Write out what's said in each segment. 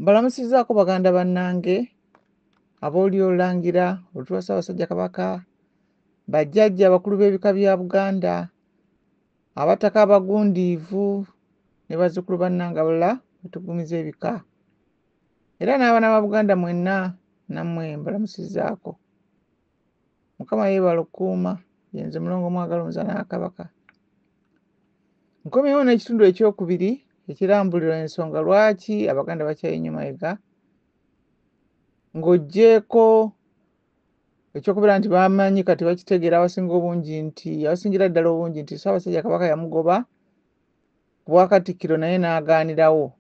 Mbalamusizaako baganda bannange abooli Olangira Olutuwa Ssaabasajja Kabaka, bajjajja abakulu b'ebika bya Buganda, abataka abagundiivu ne bazzukulu bannange abalala betugumiza ebika, era n'abaana ba Buganda mwenna nammwe mbalamusizaako. Mukama yeebala okukuuma, yenze mulongo mwagala omuzaana Kabaka. Nkomyewo n'ekitundu ekyokubiri ekirambulira ensonga lwaki Abaganda bakyayinnyo mayiga, ng'oggyeko ekyokubira nti bamanyi kati bakitegeera abasinga obungi nti abasingira ddala obungi nti Ssaabasajja Kabaka yamugoba ku Bwakatikkiro naye n'agaanirawo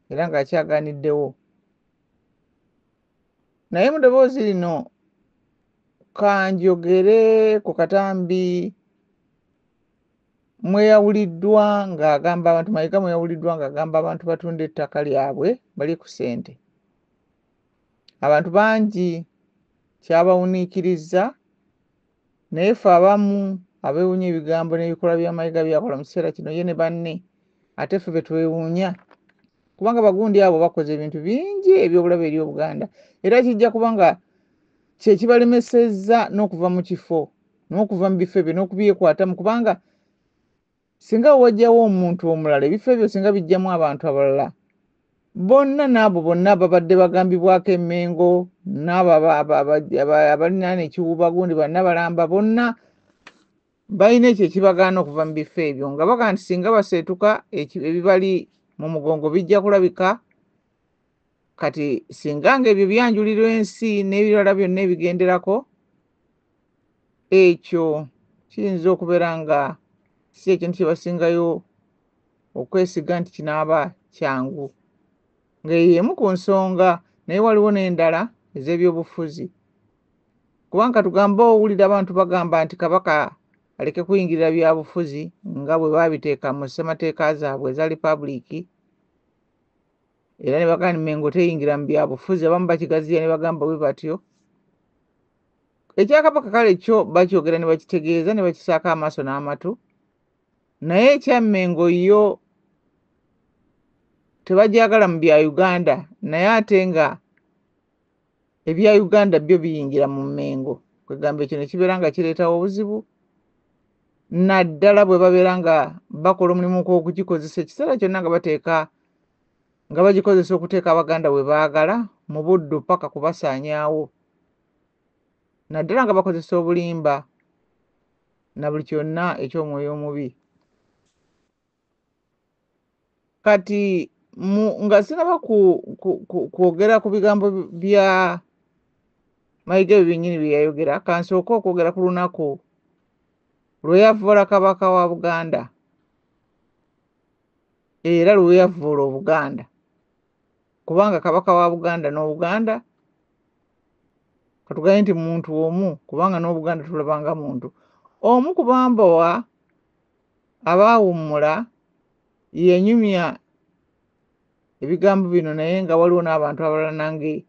era ng'akyagaaniddewo. Naye mu ddoboozi lino kanjogere ku katambi mweyawuliddwa ng'agamba abantu, Mayiga mweyawuliddwa ng'agamba abantu batunda ettaka lyabwe bali ku ssente. Abantu bangi kyabawuniikirizza, naye ffe abamu abeewuunya ebigambo n'ebikolwa bya Mayiga byakola mu kiseera kino ye ne banne, ate ffe betwewuunya kubanga bagundi abo bakoze ebintu bingi eby'obulabe eri Obuganda, era kijja kuba nga kye kibalemesezza n'okuva mu kifo n'okuva mu bifo ebyo n'okubyekwatamu, kubanga singa wajjawo omuntu omulala ebifo ebyo singa bijjamu abantu abalala, bonna n'abo bonna babadde bagambibwako emmengo, n'abo abalinaana ekiwuuba gundi bannabalamba, bonna balina ekyo ekibagaana okuva mu bifo ebyo, nga baga nti singa baseetuka ebibali mu mugongo bijja kulabika. Kati singa ng'ebyo byanjulirwa ensi n'ebirala byonna ebigenderako, ekyo kiyinza okubeera nga si ekintu kye basingayo okwesiga nti kinaaba kyangu, ng'eyemu ku nsonga, naye waliwo n'endala ez'ebyobufuzi. Kubanga tugambe owulira abantu bagamba nti Kabaka aleke kuyingirira byabufuzi nga bwe baabiteeka mu ssemateeka zaabwe eza Republic, era ne bagamba Mengo teyingira mu byabufuzi, abamu bakigaziya ne bagamba bwe batyo. Ekya Kabaka kale kyo bakyogera ne bakitegeeza ne bakisaako amaaso n'amatu, naye ekya Mengo yo tebajagala mu bya Uganda, naye ate nga ebya Uganda byo biyingira mu Mengo, kwegamba ekyo ne kibeera nga kireetawo obuzibu, naddala bwe babeera nga bakola omulimu gw'okugikozesa ekiseera kyonna nga bagikozesa okuteeka Abaganda we baagala mu buddu paka kubasaanyaawo, naddala nga bakozesa obulimba na buli kyonna eky'omwoyo omubi. Kati nga sinaba kwogera ku bigambo bya Mayiga ebyo byennyini bye yayogera, kansooke okwogera ku lunaku lwe yavvoola Kabaka wa Buganda era lwe yavvoola Obuganda, kubanga Kabaka wa Buganda n'Obuganda katugaye nti muntu omu, kubanga n'Obuganda tulabanga muntu omu. Ku bambowa abaawummula yenyumya ebigambo bino, naye nga waliwo n'abantu abalala nange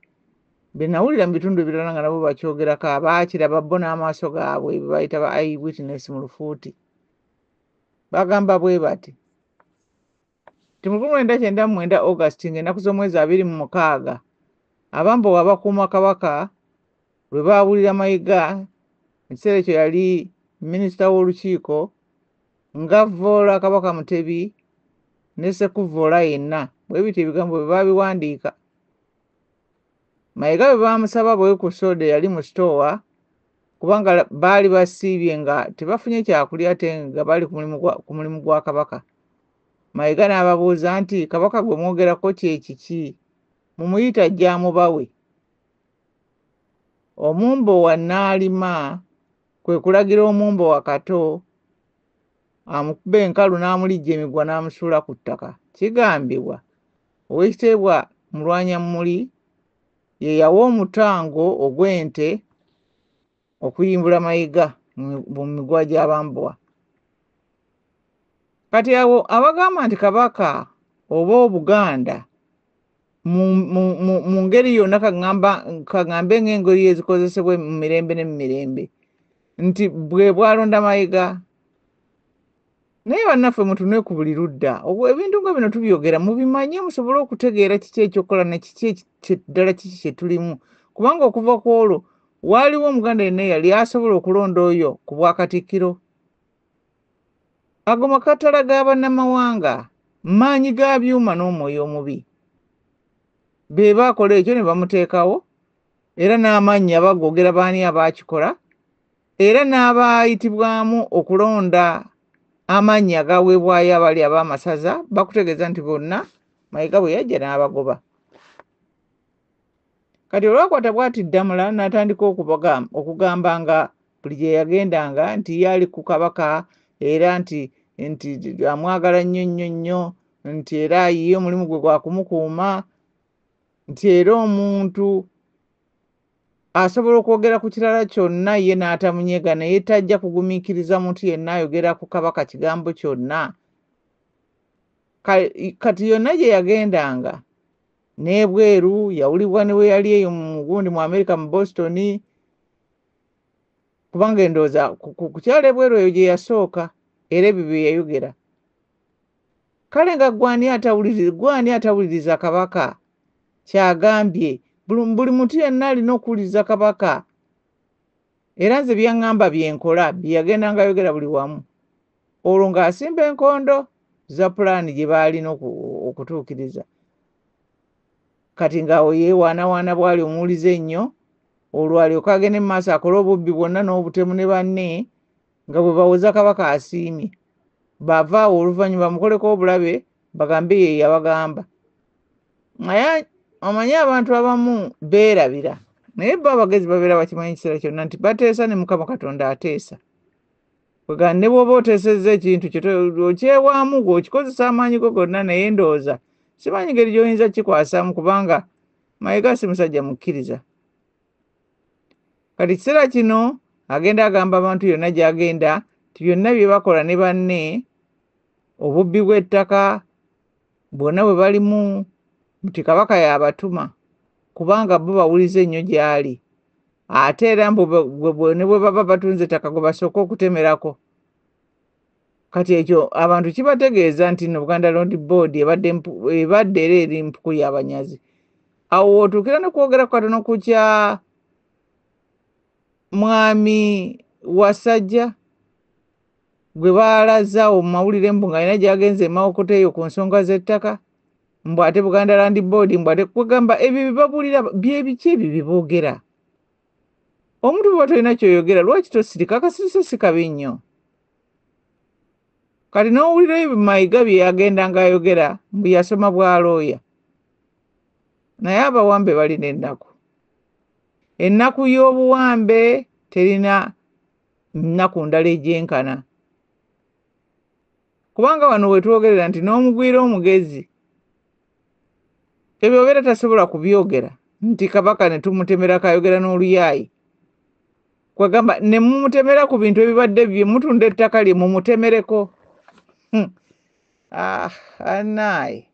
benawulira mu bitundu ebirala nga nabo bakyogerako, abaakiraba bo n'amaaso gaabwe bye bayita ba eye witness mu lufuuti. Bagamba bwe bati ti mu 1999 August ng'ennaku z'omwezi 26 abambowa abakuuma Kabaka lwe baawulira Mayiga ekiseera ekyo yali minisita w'olukiiko ng'avvoola Kabaka Mutebi ne Ssekuvvoola yenna, bwe bityo ebigambo bwe baabiwandiika. Mayiga bwe baamusaba bwe ku soda yali mu sitoowa, kubanga baali basiibye nga tebafunye kyakulya ate nga bali ku mulimu gwa Kabaka. Mayiga n'ababuuza nti Kabaka gwe mwogerako kye kiki, mumuyita ajja amubawe. Omumbowa n'alima, kwe kulagira omumbowa Kato amukuba enkalu n'amulijja emigwa n'amusuula ku ttaka. Kigambibwa Oweekitiibwa Mulwanyammuli ye yawa omutango ogw'ente okuyimbula Mayiga mu migwa gy'abambowa. Kati awo abagamba nti Kabaka oba Obuganda mu ngeri yonna kaŋŋambe ng'engeri ezikozesebwa mu mirembe ne mu mirembe, nti bwe bwalonda Mayiga naye bannaffe mutunule ku buli ludda ebintu nga bino tubyogera mubimanye musobole okutegeera kiki ekyokukola ne kiki ddala kiki kye tulimu kubanga okuva ku olwo waaliwo omuganda yenna yali asobola okulonda oyo ku bwakatikkiro. Ago makatala ga bannamawanga maanyi ga byuma n'omwoyo omubi be baakola ekyo ne bamuteekawo era n'amannya bagogera baani abaakikola era n'abaayitibwamu okulonda amannya agaweebwayo abali ab'amasaza bakutegeeza nti bonna Mayiga bwe yajja n'abagoba. Kati olwakwata bw'ati Ddamula n'atandika okugamba nga buli gye yagendanga nti yali ku kabaka era nti amwagala nnyo nnyo nnyo nti era ye omulimu gwe gwa kumukuuma nti era omuntu asobola okwogera ku kirala kyonna ye n'atamunyega naye tajja kugumiikiriza muntu yenna ayogera ku kabaka kigambo kyonna. Kati yonna gye yagendanga n'ebweru yawulibwa ne we yali eyo gundi mu America mu Boston kubanga endowooza ku kyalo ebweru eyo gye yasooka era ebyo bye yayogera. Kale nga gwani atawuliriza kabaka kyagambye buli muntu yenna alina okuwuliriza kabaka era nze byaŋŋamba byenkola bye yagendanga ayogera buli wamu olwo ng'asimba enkondo za pulaani gye baalina okutuukiriza. Kati ng'awo yeewaanawaana bwali omuwulize ennyo olwo alyoka agende mu maaso akole obubbi bwonna n'obutemu ne banne nga bwe bawoza kabaka asiimye bava oluvannyuma bamukoleko obulabe bagambe ye yabagamba. Omanyi abantu abamu beerabira naye bo abagezi babeera bakimanyi ekiseera kyonna nti bateesa ne Mukama Katonda ateesa. Kwega ne bw'oba oteesezza ekintu okyewaamu gwe okikozesa amaanyi go gonna naye ndowooza simanyi ngeri gy'oyinza kikwasaamu kubanga Mayiga si musajja mukkiriza. Kati kiseera kino agenda agamba abantu yonna gy'agenda nti byonna bye bakola ne banne obubbi bw'ettaka bwonna bwe balimu nti kabaka yabatuma kubanga bo bawulize ennyo gy'ali ate era ne bwe baba batunze ettaka gwe basooka okutemerako. Kati ekyo abantu kibategeeza nti no Buganda Land Board ebadde era eri mpuku y'abanyazi. Awo otuukira ne kwogera katono ku kya mwami Wasajja gwe baalaza mu mawulire mbu ng'alina gy'agenze e Mawokota eyo ku nsonga z'ettaka mbu ate Buganda Land Board mbu ate kugamba ebyo bye babuulira byebiki ebyo bye boogera. Omuntu bw'oba tolina ky'oyogera lwaki tosirika? Akasirise si kabi nnyo. Kati n'owulirayo Mayiga bye yagendanga ayogera mbu yasoma bwa looya. Naye abawambe balina ennaku. Ennaku y'obuwambe terina nnaku ndala egyenkana. Kubanga wano wetwogerera nti n'omugwira omugezi ebyo obeera tasobola kubyogera nti kabaka ne tumutemerako ayogera n'oluyaayi. Kwegamba ne mumutemera ku bintu ebibadde bye mutunda ettaka lye mumutemereko. Anaaye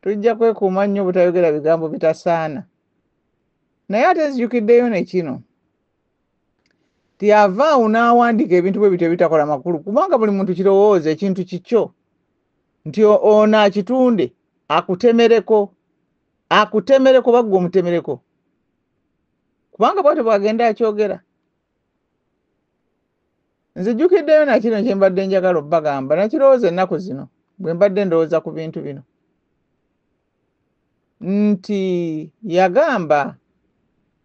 tujja kwekuuma nnyo obutayogera bigambo bitasaana. Naye ate nzijukiddeyo ne kino ti avaawo n'awandiika ebintu bwe bityo ebitakola makulu kubanga buli muntu kirowooza ekintu kikyo nti ono akitunde akutemereko bagwe omutemereko kubanga bwatyo bwagenda akyogera. Nzijukiddeyo na kino kye mbadde njagala obbagamba nakirowooza ennaku zino bwe mbadde ndowooza ku bintu bino nti yagamba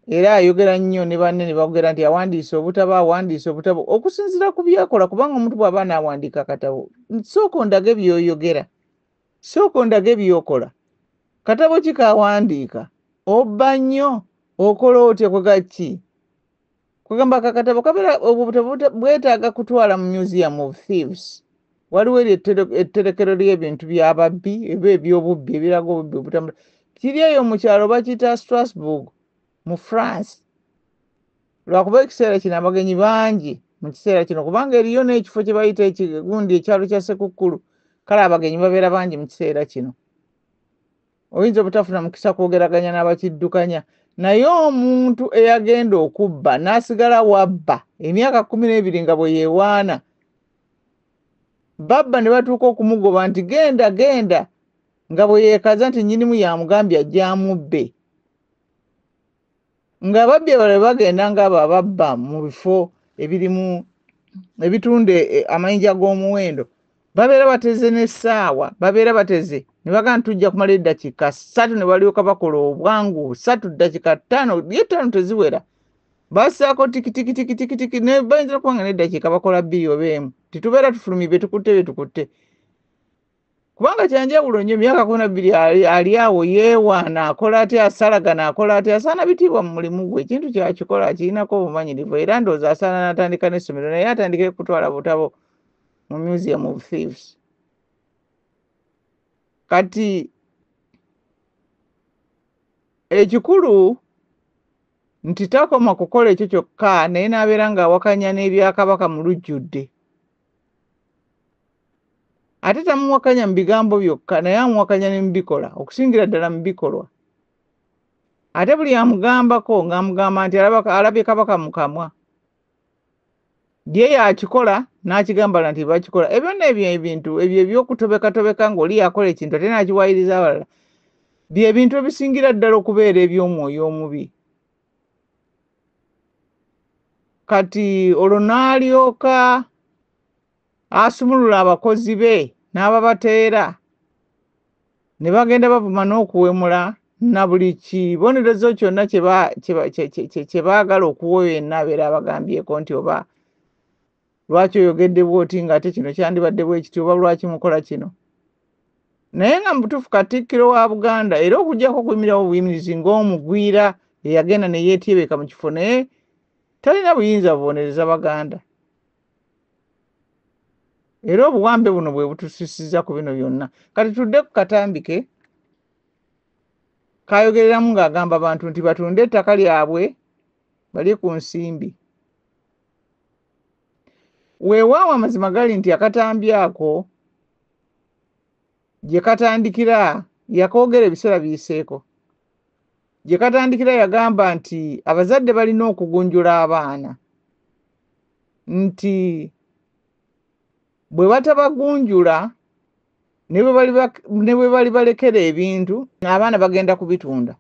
era ayogera nnyo ne banne ne bagera nti awandiise obutabo okusinziira ku byakola kubanga omuntu bw'aba n'awandiika akatabo sooka ondage by'oyogera sooka ondage by'okola. Katabo ki kaawandiika obba nnyo okola otya kwegaki kugamba akakatabo kabeera obutabo bwetaaga kutwala mu Museum of Thieves. Waliwo etterekero ly'ebintu by'ababbi eba eby'obubbi ebiraga obubbi obutambula kiri eyo mu kyalo bakiyita Strasbourg mu France. Lwakuba ekiseera kino abagenyi bangi mu kiseera kino kubanga eriyo n'ekifo kye bayita ekigundi ekyalo kya Sekukkulu kale abagenyi babeera bangi mu kiseera kino. Oyinza obutafuna mukisa kwogeraganya n'abakiddukanya naye omuntu eyagenda okubba n'asigala wabba emyaka 12 nga bwe yeewaana babba ne batuuka okumugoba nti genda nga bwe yeekaza nti nnyinimu yamugambye ajja amubbe. Nga ababbi abalala bagenda ng'abo ababba mu bifo ebirimu ebitunda amayinja g'omuwendo babeera bateze n'essaawa, babeera bateze ne bagamba tujja kumala eddakiika 3 ne balyoka bakola obwangu 3 ddakiika 5 5 teziwera. Basaako tikiti ne bayinza kubanga n'eddakiika bakola 2 oba 1 titubeera tufulumye betukutte. Kubanga kyanjawulo nnyo emyaka 12 ali awo yeewaana akola atya asalagana akola atya asaana bitiibwa mu mulimu gwe ekintu kyakikola akirinako obumanyirivu era ndowooza asaana n'atandika n'essomero naye atandike kutwala butabo mu Museum of Thieves. Kati ekikulu nti takoma kukola ekyo kyokka naye n'abeera ng'awakanya n'ebyakabaka mu lujjudde. Ate tamuwakanya mu bigambo byokka naye amuwakanya ne mu bikola okusingira ddala mu bikolwa. Ate buli amugambako ng'amugamba nti alabye kabaka mu kamwa. Ye yakikola n'akigamba nti bakikola. Byonna ebyo ebintu ebyo eby'okutobeka ng'oli yakola ekintu ate n'akiwaayiriza abalala bye bintu ebisingira ddala okubeera eby'omwoyo omubi. Kati olwo n'alyoka asumulula abakozi be n'ababateera ne bagenda bavuma n'okuwemula na buli kibonerezo kyonna kye baagala okuwa yenna abeera abagambyeko nti oba lwaki oyogedde bw'oti ng'ate kino kyandibadde bwekiti oba lwaki mukola kino. Naye nga mu butuufu Katikkiro wa Buganda era okuggyako okuyimirawo obuyimirizi ng'omugwira eyagenda ne yeetyebeka mu kifo naye talina buyinza bubonereza Baganda. Era obuwambe buno bwe butusisiza ku bino byonna. Kati tudde ku katambike kayogereramu ng'agamba abantu nti batunde ettaka lyabwe bali ku nsimbi. Weewaawo amazima gali nti akatambi ako gye katandikira yakoogera ebiseera biyiseeko. Gye katandikira yagamba nti abazadde balina okugunjula abaana nti bwe batabagunjula ne bwe bali balekera ebintu abaana bagenda kubitunda.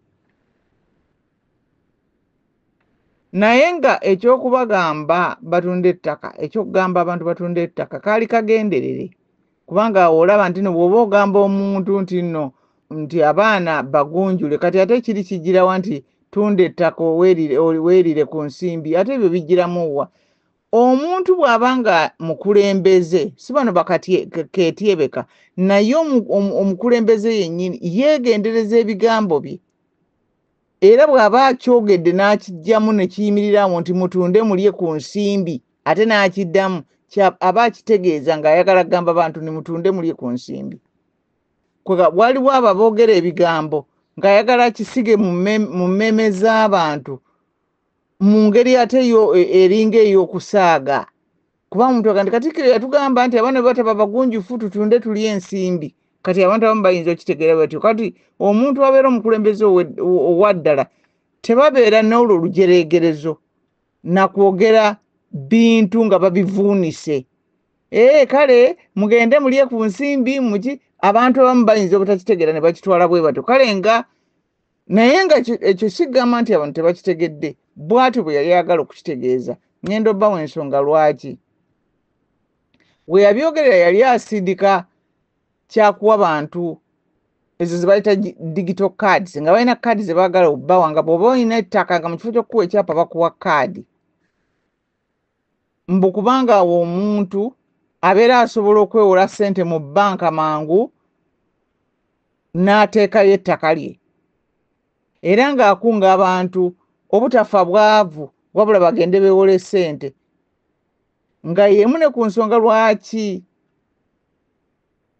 Naye nga ekyokubagamba batunda ettaka ekyokugamba abantu batunda ettaka kaali kagenderere kubanga olaba nti no bw'oba ogamba omuntu nti abaana bagunjule kati ate kiri kijirawa nti tunda ettaka weerire ku nsimbi ate ebyo bijjiramu wa. Omuntu bw'abanga mukulembeze si bano bakatyebeka naye omukulembeze yennyini yeegendereza ebigambo bye era bw'aba akyogedde n'akijjamu ne kiyimirirawo nti mutunde mulye ku nsimbi ate n'akiddamu aba akitegeeza ng'ayagala kugamba abantu ni mutunde mulye ku nsimbi. Waliwo abo aboogera ebigambo ng'ayagala akisige mu mmeme z'abantu mu ngeri ate eringa ey'okusaaga. Kuba omuntu agamba Katikkiro yatugamba nti abaana bataba bagunjufu tutunde tulye ensimbi. Kati abantu abamu bayinza okitegeera batyo. Kati omuntu abeera omukulembeze owaddala tebabeera n'olwo olujereegerezo nakwogera bintu nga babivuunise. Kale mugende mulye ku nsimbi muki abantu abamu bayinza obutakitegeera ne bakitwala bwe batyo. Kale nga naye nga ekyo kigamba nti abantu tebakitegedde bw'atyo bwe yali ayagala okukitegeeza. Ngenda obbawo ensonga lwaki. We yabyogerera yali asindika kyakuwa bantu ezo ze bayita digital cards nga balina kaadi ze baagala obbawa nga bw'oba olina ettaka nga mu kifo ky'okukuwa ekyapa bakuwa kaadi. Mbu kubanga awo omuntu abeera asobola okwewola ssente mu bbanka mangu n'ateekayo ettaka lye era ng'akunga abantu obutafa bwavu wabula bagende beewole ssente nga y'emu ne ku nsonga lwaki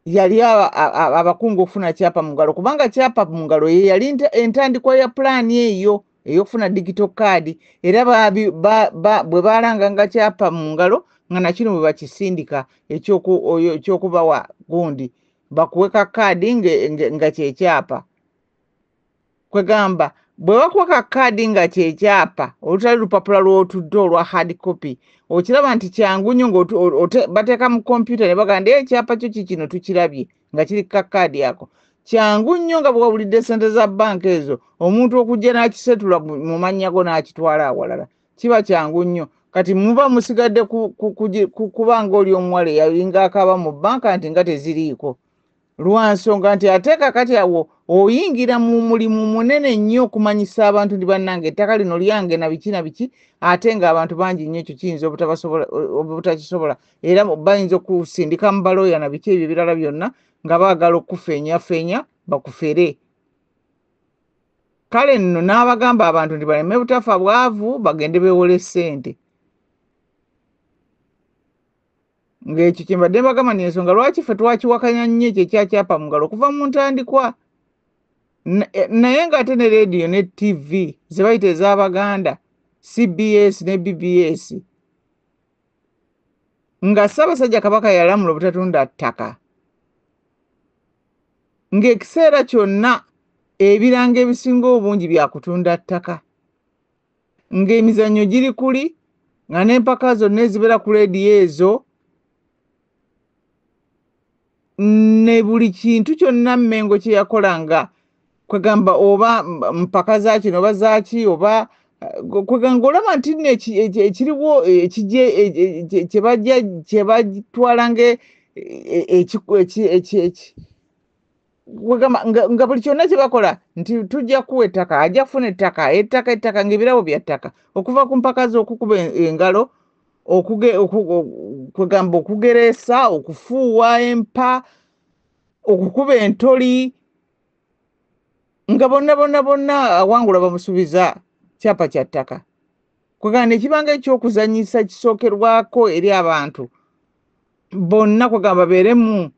yali abakungu okufuna kyapa mu ngalo kubanga kyapa mu ngalo ye yali entandikwa ya pulaani eyo ey'okufuna digital card era bwe baalanga nga kyapa mu ngalo nga nakino bwe bakisindika ekyokubawa gundi bakuwe ka kaadi nga kyekyapa kwegamba bwe bakuwa kakaadi nga kyekyapa olutali lupapula lw'otudde olwa hard copy okiraba nti kyangu nnyo bateeka mu kompyuta ne bagamba ekyapa kyo kikino tukirabye nga kiri kakaadi ako kyangu nnyo nga bwe wawulidde ssente za banka ezo omuntu okujja n'akisetula mu mannya go n'akitwala awalala kiba kyangu nnyo kati muba musigadde kuba ng'oli omuwala eyalinga akaaba mu banka nti nga teziriiko lwa nsonga nti ate kakati awo oyingira mu mulimu munene nnyo okumanyisa abantu ndi bannange ettaka lino lyange na biki na biki ate ng'abantu bangi nnyo ekyo kiyinza obutakisobola era bayinza okusindika mu balooya na biki ebyo ebirala byonna nga baagala okufeenya bakufere kale nno n'abagamba abantu nti baleme butafa bwavu bagende beewole ssente ng'ekyo kye mbadde mbagamba n'ensonga lwaki ffe twakiwakanya nnyo ekyo ekyakyapa mu ngalo okuva mu ntandikwa naye ng'ate ne rediyo ne TV ze bayita ez'Abaganda CBS ne BBS nga Ssaabasajja Kabaka yalamula obutatunda ttaka ng'ekiseera kyonna ebiranga ebisinga obungi bya kutunda ttaka ng'emizannyo giri kuli nga n'empaka zonna ezibeera ku rediyo ezo ne buli kintu kyonna Mmengo kye yakolanga kwegamba oba mpaka za kino oba zaaki oba kwegamba olaba nti nno ekiriwo kye batwalanga nga buli kyonna kye bakola nti tujja kuwa ettaka ajja kufuna ettaka ng'ebirabo bya ttaka okuva ku mpaka ze okukuba engalo kwegamba okugereesa okufuuwa empa okukuba entoli nga bonna awangula bamusuubiza kyapa kya ttaka kwegamba ekibanga ekyokuzanyisa kisookerwako eri abantu bonna kwegamba babeeremu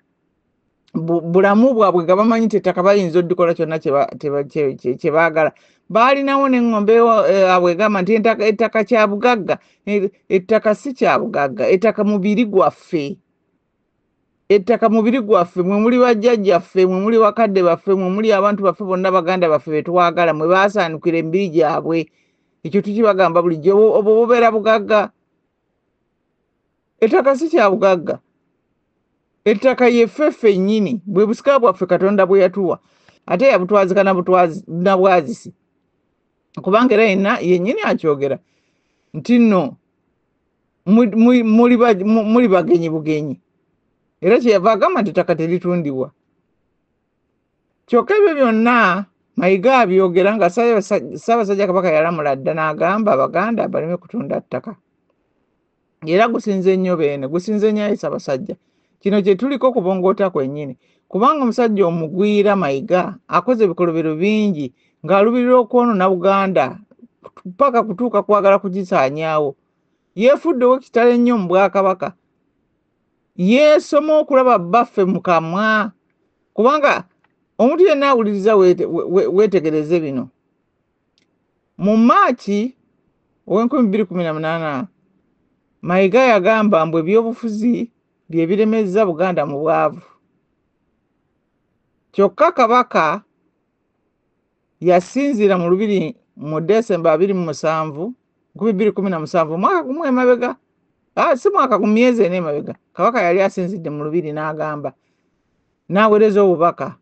bulamu bwabwe nga bamanyi nti ettaka bayinza oddikola kyonna kye baagala baalinawo n'eŋŋombe abwe egamba nti ettaka kya bugagga ettaka si kya bugagga ettaka mubiri gwaffe mwe muli bajjajjaffe mwe muli bakadde baffe mwe muli abantu baffe bonna baganda baffe be twagala mwe baasaanikira emibiri gyabwe ekyo tukibagamba bulijjo obwo bubeera bugagga ettaka si kya bugagga ettaka yeffe ffennyini bwe busika bwaffe Katonda bwe yatuwa ate yabutwazika na bwazisi kubanga era yennyini akyogera nti nno muli bagenyi bugenyi era kyeyava agamba nti ettaka teritundibwa kyokka ebyo byonna Mayiga abyogera nga Ssaabasajja Kabaka yalamula dda n'agamba Abaganda baleme kutunda ttaka era gusinze nnyo beene gusinze nnyo Ssaabasajja kino kye tuliko kubongoota kwennyini kubanga omusajja omugwira Mayiga akoze ebikolobero bingi ng'alubirira okwonoona Buganda paka kutuuka kwagala kugisaanyaawo yeefuddewo kitale nnyo mu Bwakabaka yeesoma okulaba baffe mu kamwa kubanga omuntu yenna awuliriza weetegereze bino mu Maaci ow'e2018 Mayiga yagamba mbu ebyobufuzi bye biremezza Buganda mu bwavu kyokka Kabaka yasinzira mu Desemba 27 mwaka gumu emabega si mwaka gumu myezi ena emabega Kabaka yali asinzidde mu Lubiri n'agamba n'aweereza obubaka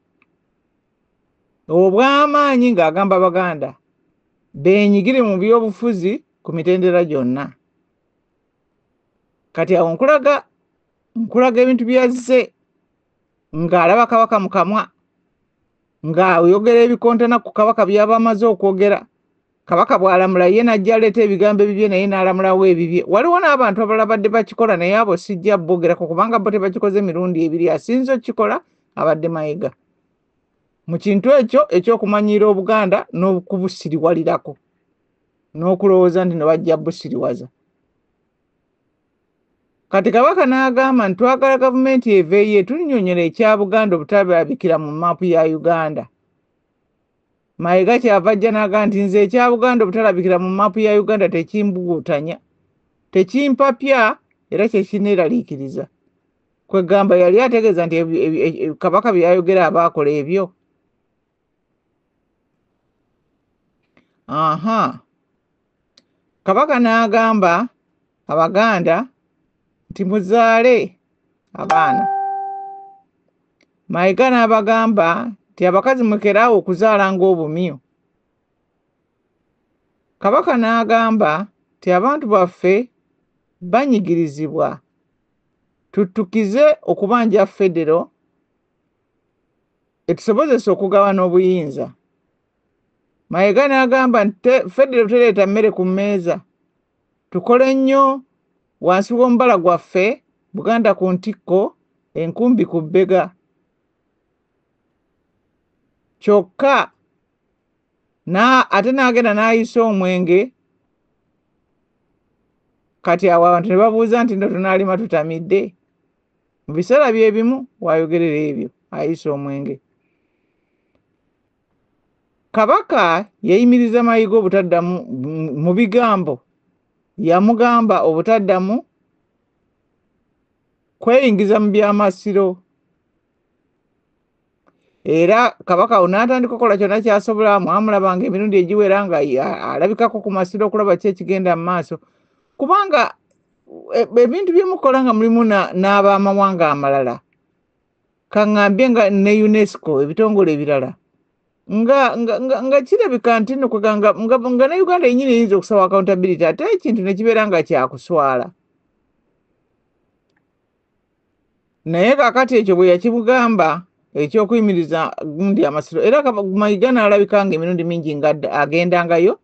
obw'amaanyi ng'agamba Abaganda beenyigire mu byobufuzi ku mitendera gyonna kati awo nkulaga ebintu byazze ng'alaba Kabaka mu kamwa ng'ayogera ebikontana ku Kabaka by'aba amaze okwogera Kabaka bw'alamula ye n'ajja aleeta ebigambo ebibye naye n'alamulawo ebibye waliwo n'abantu abalala badde bakikola naye abo sijja bogerako kubanga bo tebakikoze mirundi ebiri asinze okikola abadde Mayiga mu kintu ekyo eky'okumanyiira Obuganda n'okubusiriwalirako n'okulowooza nti ne bajja busiriwaza kati Kabaka n'agamba nti twagala gavumenti eveeyo tulinnyonnyola ekya Buganda obutalabikira mu maapu ya Uganda Mayiga kyava ajja n'agamba nti nze ekya Buganda obutalabikira mu maapu ya Uganda tekimbuguutanya tekimpapya era kyekineeraliikiriza kwegamba yali ategeeza nti Kabaka bye yayogera aba akola ebyo aha kabaka n'agamba Abaganda nti muzaale abaana. Mayiga n'abagamba nti abakazi mukeraawo okuzaala ng'obumyu. Kabaka n'agamba nti abantu baffe banyigirizibwa, tuttukize okubanja Federo etusobozesa okugabana obuyinza. Mayiga n'agamba nti Federo tereeta mmere ku mmeeza, tukole nnyo wansi w'omubala gwaffe, Buganda ku ntikko, enkumbi ku bbega. Kyokka ate n'agenda n'ayisa omwenge, kati awo abantu ne babuuza nti ndo tunaalima tutamidde. Mu biseera bye bimu wayogerera ebyo, ayisa omwenge. Kabaka yayimiriza Mayiga obutaddamu mu bigambo, yamugamba obutaddamu kweyingiza mu by'amasiro. Era kabaka n'atandika okukola kyonna ky'asobola, mwamulabanga emirundi egiwera nga alabikako ku masiro okulaba ki ekigenda mu maaso, kubanga ebintu byemukola nga mulimu n'abamawanga amalala, kaŋŋambye nga ne UNESCO, ebitongole ebirala, nga kirabika nti nno nga ne Uganda yennyini eyinza okusaba accountability, ate ekintu ne kibeera nga kyakuswala. Naye kakati ekyo bwe yakibugamba eky'okuyimiriza gundi amasiro, era Mayiga n'alabika nga emirundi mingi nga agendangayo,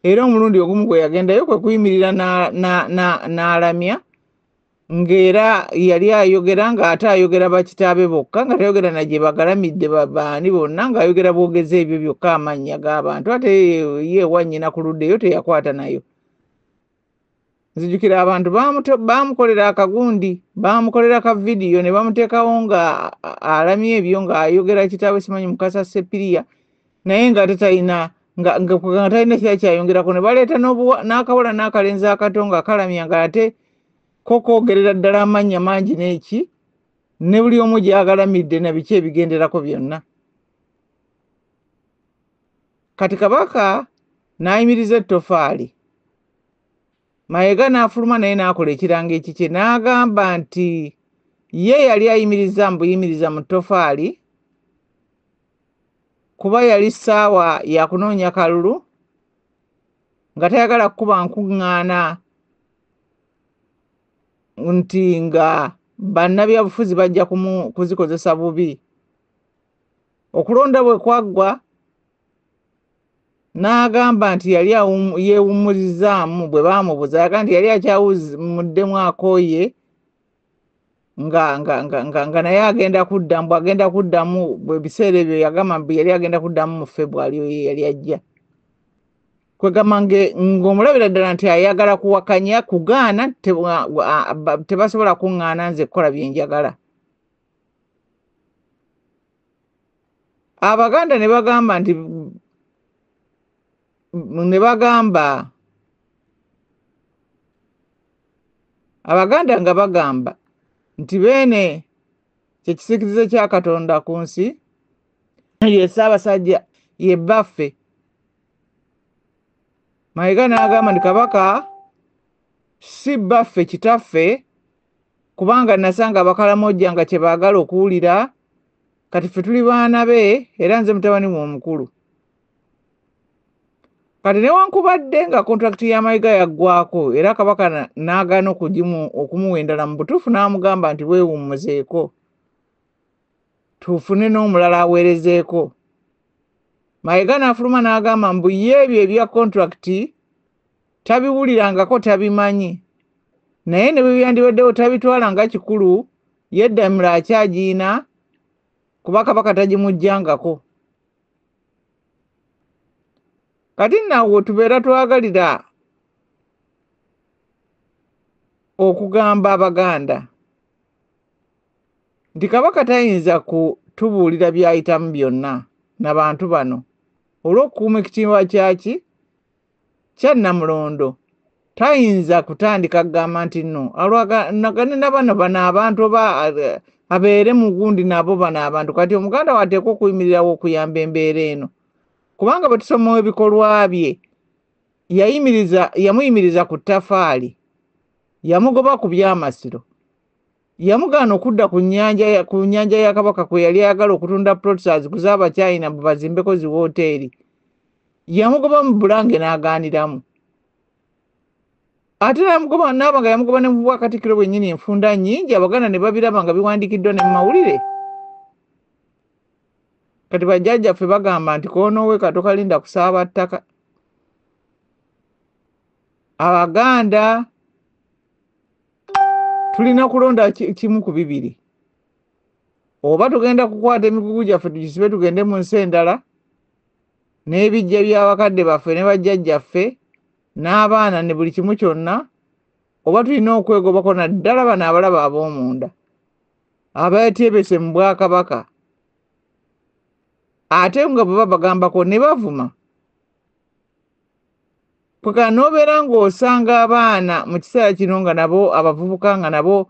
era omulundi ogumu gwe yagendayo kwe kuyimirira n'alamya, ng'era yali ayogera ng'ate ayogera bakitaabe bokka, nga tayogera na gye bagalamidde baani bonna, ng'ayogera boogeza ebyo byokka amannya g'abantu, ate ye wannyina ku ludda eyo teyakwata nayo. Nzijukira abantu baamukolera akagundi, baamukolera ka vidiyo ne bamuteekawo nga alamye ebyo ng'ayogera kitaabe simanyi Mukasa Sepiriya, naye ng'ate talina kira kyayongerako, ne baleeta n'akawala n'akalenzi akato nga kalamya ng'ate ko koogerera ddala amannya mangi n'eki, ne buli omu gy'agalamidde na biki ebigenderako byonna. Kati kabaka n'ayimiriza ettofaali. Mayiga n'afuluma naye n'akola ekiranga ekikye, n'agamba nti ye yali ayimiriza mbuyimiriza mu ttofaali kuba yali ssaawa ya kunoonya kalulu, nga tayagala kukuba nkuŋŋaana nti nga bannabyabufuzi bajja kuzikozesa bubi. Okulonda bwe kwaggwa n'agamba nti yali yeewumurizaamu bwe baamubuza, yaga nti yali akyawumuddemu akooye nga naye agenda kuddamu ebiseera ebyo yagamba mbu yali agenda kuddamu mu February oyo yali ajja. Kwegamba ng'omulabira ddala nti ayagala kuwakanya, kugaana, tebasobola kuŋŋaana nze kukola bye njagala. Abaganda ne bagamba nti Abaganda nga bagamba nti beene kyekisikirize kya Katonda ku nsi, ye Ssaabasajja, ye bbaffe. Mayiga n'agamba nti kabaka si bbaffe, kitaffe, kubanga nasanga Abakalamojja nga kye baagala okuwulira, kati ffe tuli baana be era nze mutabani we omukulu. Kati newankubadde nga kontrakiti ya Mayiga yaggwako era kabaka n'agaana okumuwa endala, mu butuufu n'amugamba nti weewummuzeeko tufune n'omulala aweerezeeko. Mayiga n'afuluma n'agamba mbu ye ebyo ebya kontrakiti tabiwulirangako, tabimanyi, naye ne bwe byandibaddewo tabitwala nga kikulu, yeddamira akyagiina kuba kabaka tagimuggyangako. Kati naawe tubeera twagalira okugamba Abaganda nti kabaka tayinza kutubuulira byayitamu byonna n'abantu bano olw'okukuuma ekitiibwa kya Namulondo. Tayinza kutandika kugamba nti nno alwagane na bano abantu oba abeere mu gundi nabo bano abantu. Kati Omuganda wateekwa okuyimirirawo okuyamba embeera eno. kubanga batusoma ebikolwa bye yamuyimiriza ku ttafaali, yamugoba ku by'amasiro, yamugaana okudda ku nnyanja ya Kabaka kwe yali ayagala okutunda processors kuzaaba China bazimbeko zi woteeri, yamugoba mu Bulange n'agaaniramu. Ate namugoba n'aba nga yamugoba ne mu Bwakatikkiro bwennyini enfunda nnyingi Abaganda ne babiraba nga biwandiikiddwa ne mu mawulire. Kati bajjajjaffe bagamba nti koonowe kato kalinda kusaaba ttaka. Abaganda tulina kulonda kimu ku bibiri. Oba tugenda kukwata emigugu gyaffe tugisibe tugende mu nsi endala, n'ebijja by'abakadde baffe ne bajjajjaffe n'abaana ne buli kimu kyonna, oba tulina okwegobako naddala bano abalaba ab'omunda abaetyebese mu Bwakabaka, ate nga bwe babagambako ne bavuma. Kweka n'obeera ng'osanga abaana mu kiseera kino nga nabo abavubuka nga nabo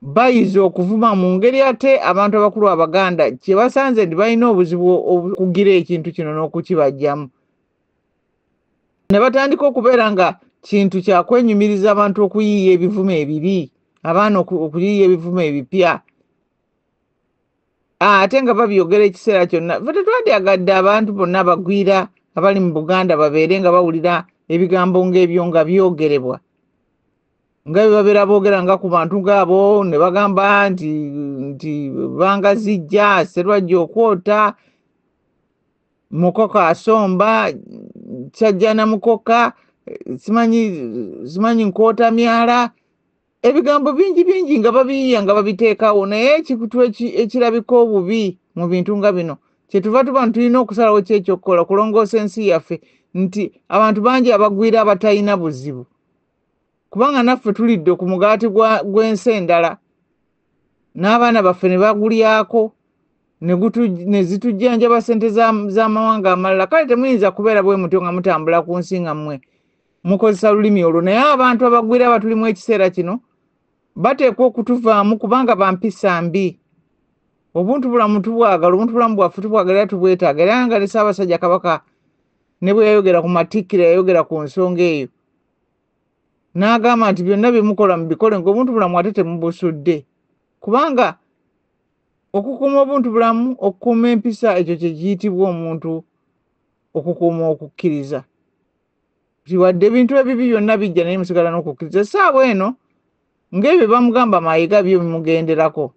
bayize okuvuma mu ngeri ate abantu abakulu Abaganda kye basanze nti balina obuzibu okugira ekintu kino n'okukibajjamu. Ne batandika okubeera nga kintu kya kwenyumiriza abantu okuyiiya ebivumo ebibi, abaana okuyiiya ebivumo ebipya. Ate nga babyogera ekiseera kyonna, ffe tetwandyagadde abantu bonna abagwira abali mu Buganda babeere nga bawulira ebigambo ng'ebyo nga byogerebwa. Nga babeera boogera nga ku bantu gaabo ne bagamba nti Bangazijja, Sserwajja okwota, Mukoka asomba, Kyajjana mukoka, simanyi nkoota myala, ebigambo bingi nga babiyiya nga babiteekawo, naye ekikutu ekirabika obubi mu bintu nga bino kyetuva tuba tulina okusalawo kyekyokukola kulongoosa ensi yaffe nti abantu bangi abagwira abatalina buzibu, kubanga naffe tulidde ku mugaati gw'ensi endala, n'abaana baffe ne bagulyako ne zitujjanjaba ssente z'amawanga amalala. Kale temuyinza kubeera bwe mutyo nga mutambula ku nsi nga mmwe mukozesa lulimi olwo, naye abantu abagwira abatulimu ekiseera kino bateekwa okutuvaamu kubanga bampisa mbi. Obuntubulamu tubwagala, obuntubulamu bwaffe tubwagala era tubwetaaga, era nga ne Ssaabasajja Kabaka ne bwe yayogera ku Matikkira yayogera ku nsonga eyo n'agamba nti byonna bye mukola mubikole ng'obuntubulamu ate temubusudde, kubanga okukuuma obuntubulamu, okukuuma empisa, ekyo kye kiyitibwa omuntu okukuuma okukkiriza. Wadde ebintu ebibi byonna bijja naye musigala n'okukkiriza. Essaawa eno ng'ebyo bamugamba mayiga byo bimugenderako.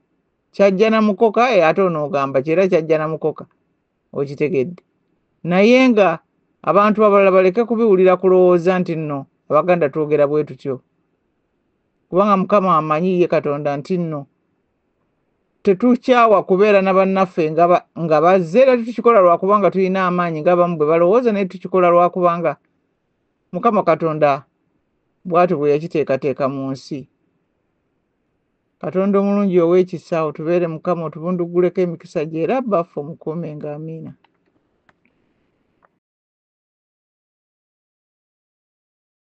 Kyajjana mukoka ate onoogamba kyera Kyajjana mukoka, okitegedde. Naye nga abantu abalala baleke kubiwulira kulowooza nti nno Abaganda twogera bwe tutyo, kubanga Mukama amanyi ye Katonda nti nno tetukyawa kubeera na bannaffe nga bazze era tukikola lwakubanga tulina amaanyi ng'abamu bwe balowooza, naye tukikola lwakubanga Mukama Katonda bw'atyo bwe yakiteekateeka mu nsi. Katonda omulungi ow'ekisa otubeere Mukama, otubunduguleko emikisa gye era baffe omukuumenga. Amiina.